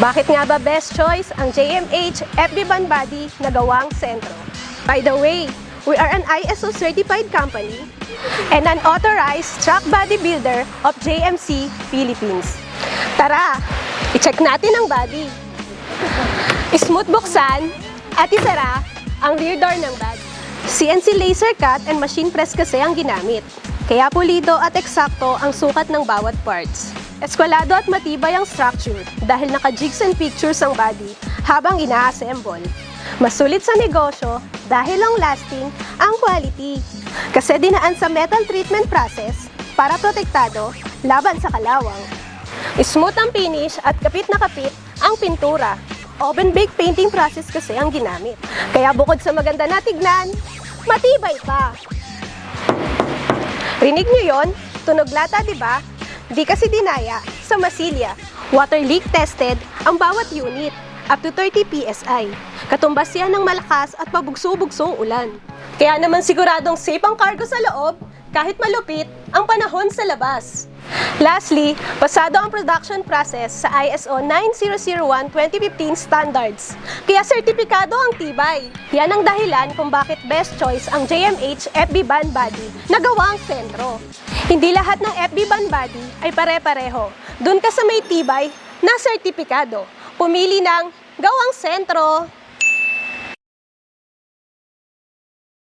Bakit nga ba best choice ang JMH FB Band Body na gawang sentro? By the way, we are an ISO certified company and an authorized truck body builder of JMC Philippines. Tara, i-check natin ang body. Smooth buksan at isara ang rear door ng body. CNC laser cut and machine press kasi ang ginamit. Kaya pulido at eksakto ang sukat ng bawat parts. Eskwalado at matibay ang structure dahil naka-jigs and pictures ang body habang ina-assemble. Masulit sa negosyo dahil long-lasting ang quality. Kasi dinaan sa metal treatment process para protektado laban sa kalawang. Smooth ang finish at kapit na kapit ang pintura. Oven-baked painting process kasi ang ginamit. Kaya bukod sa maganda na tignan, matibay pa. Rinig nyo yon? Tunog lata, di ba? Di kasi dinaya sa Masilya. Water leak tested ang bawat unit up to 30 PSI. Katumbas yan ng malakas at pabugso-bugsong ulan. Kaya naman siguradong safe ang cargo sa loob kahit malupit ang panahon sa labas. Lastly, pasado ang production process sa ISO 9001:2015 standards. Kaya sertipikado ang tibay. Yan ang dahilan kung bakit best choice ang JMH FB Band Body na gawang sentro. Hindi lahat ng FB Band Body ay pare-pareho. Doon ka sa may tibay na sertipikado. Pumili ng gawang sentro.